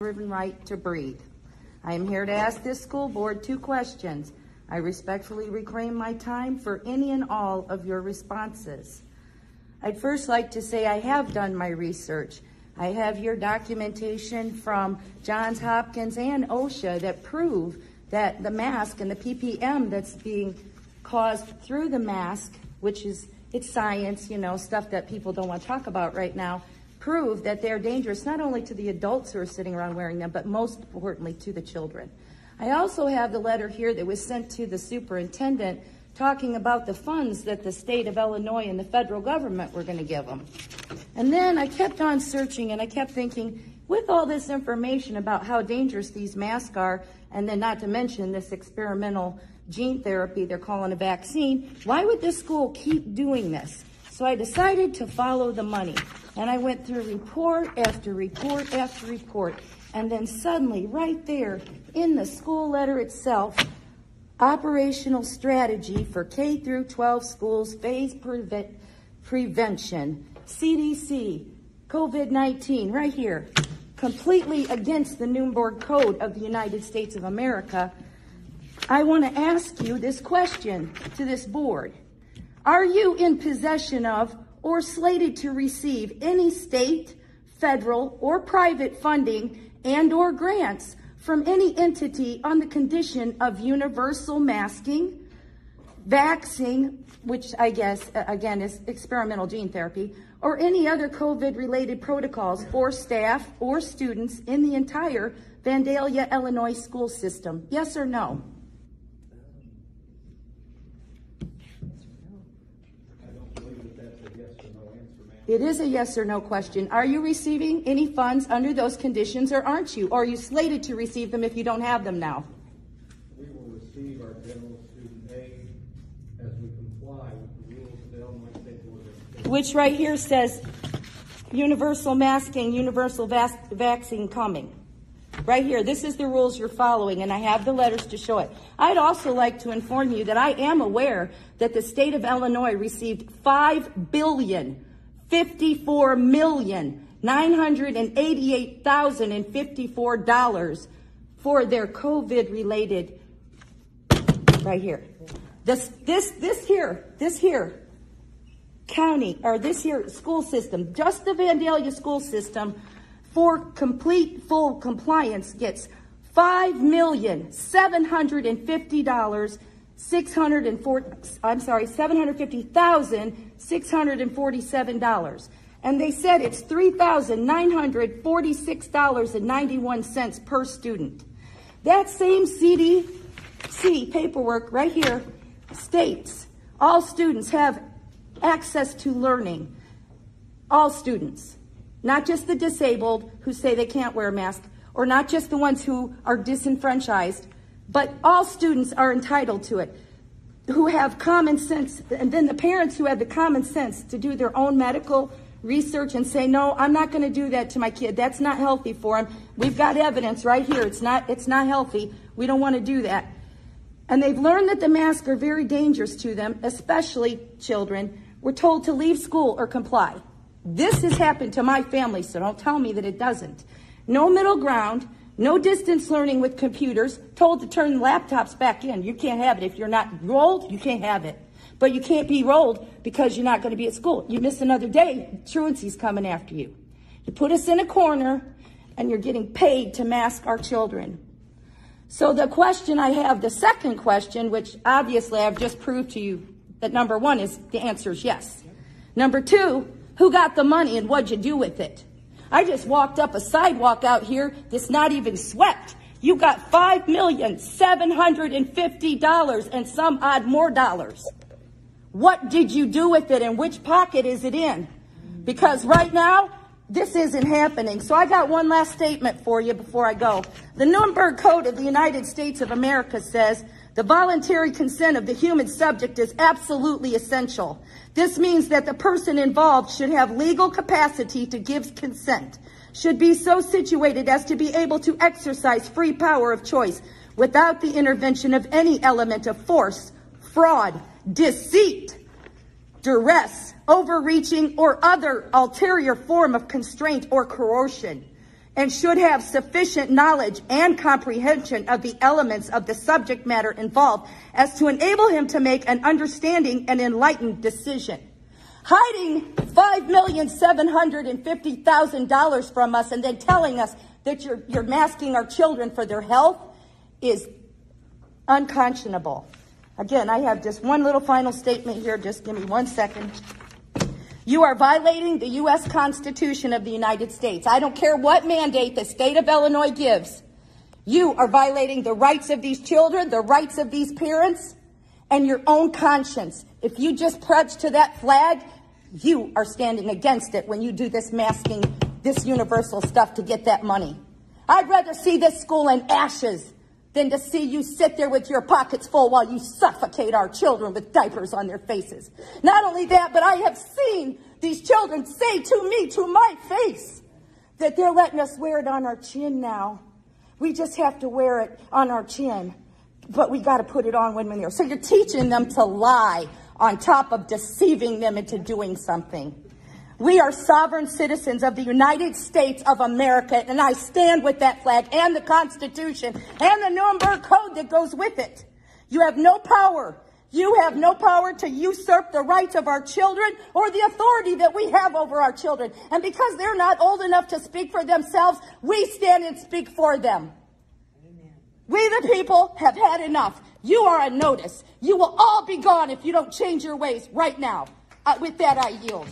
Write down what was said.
God-given right to breathe. I am here to ask this school board 2 questions. I respectfully reclaim my time for any and all of your responses. I'd first like to say I have done my research. I have your documentation from Johns Hopkins and OSHA that prove that the mask and the ppm that's being caused through the mask, which is, it's science, you know, stuff that people don't want to talk about right now, prove that they're dangerous not only to the adults who are sitting around wearing them, but most importantly to the children. I also have the letter here that was sent to the superintendent talking about the funds that the state of Illinois and the federal government were going to give them. And then I kept on searching and I kept thinking, with all this information about how dangerous these masks are, and then not to mention this experimental gene therapy they're calling a vaccine, why would this school keep doing this? So I decided to follow the money. And I went through report after report after report. And then suddenly, right there in the school letter itself, operational strategy for K through 12 schools, phase prevention, CDC, COVID-19, right here, completely against the Nuremberg Code of the United States of America. I want to ask you this question to this board. Are you in possession of or slated to receive any state, federal, or private funding and or grants from any entity on the condition of universal masking, vaccine, which I guess, again, is experimental gene therapy, or any other COVID-related protocols for staff or students in the entire Vandalia, Illinois school system? Yes or no? It is a yes or no question. Are you receiving any funds under those conditions or aren't you? Or are you slated to receive them if you don't have them now? We will receive our general student aid as we comply with the rules of the Illinois State Board of Education. Which right here says universal masking, universal vaccine coming. Right here, this is the rules you're following, and I have the letters to show it. I'd also like to inform you that I am aware that the state of Illinois received $5,054,988,054 for their COVID-related, right here. This here county, or this here school system, just the Vandalia school system, for complete full compliance gets $750,647. And they said it's $3,946.91 per student. That same CDC paperwork right here states all students have access to learning. All students, not just the disabled who say they can't wear a mask, or not just the ones who are disenfranchised, but all students are entitled to it, who have common sense, and then the parents who have the common sense to do their own medical research and say, no, I'm not going to do that to my kid. That's not healthy for him. We've got evidence right here. It's not healthy. We don't want to do that. And they've learned that the masks are very dangerous to them, especially children. We're told to leave school or comply. This has happened to my family, so don't tell me that it doesn't. No middle ground, no distance learning with computers, told to turn laptops back in. You can't have it. If you're not rolled, you can't have it. But you can't be rolled because you're not going to be at school. You miss another day, truancy's coming after you. You put us in a corner, and you're getting paid to mask our children. So the question I have, the second question, which obviously I've just proved to you that number one is the answer is yes. Number two, who got the money and what'd you do with it? I just walked up a sidewalk out here that's not even swept. You got $5,750,000 and some odd more dollars. What did you do with it and which pocket is it in? Because right now, this isn't happening. So I got one last statement for you before I go. The Nuremberg Code of the United States of America says the voluntary consent of the human subject is absolutely essential. This means that the person involved should have legal capacity to give consent, should be so situated as to be able to exercise free power of choice without the intervention of any element of force, fraud, deceit, duress, overreaching, or other ulterior form of constraint or coercion. and should have sufficient knowledge and comprehension of the elements of the subject matter involved as to enable him to make an understanding and enlightened decision. Hiding $5,750,000 from us and then telling us that you're masking our children for their health is unconscionable. Again, I have just one little final statement here. Just give me 1 second. You are violating the U.S. Constitution of the United States. I don't care what mandate the state of Illinois gives. You are violating the rights of these children, the rights of these parents, and your own conscience. If you just pledge to that flag, you are standing against it when you do this masking, this universal stuff to get that money. I'd rather see this school in ashes than to see you sit there with your pockets full while you suffocate our children with diapers on their faces. Not only that, but I have seen these children say to me, to my face, that they're letting us wear it on our chin now. We just have to wear it on our chin, but we got to put it on when we're there. So you're teaching them to lie on top of deceiving them into doing something. We are sovereign citizens of the United States of America, and I stand with that flag and the Constitution and the Nuremberg Code that goes with it. You have no power. You have no power to usurp the rights of our children or the authority that we have over our children. And because they're not old enough to speak for themselves, we stand and speak for them. Amen. We the people have had enough. You are on notice. You will all be gone if you don't change your ways right now. With that, I yield.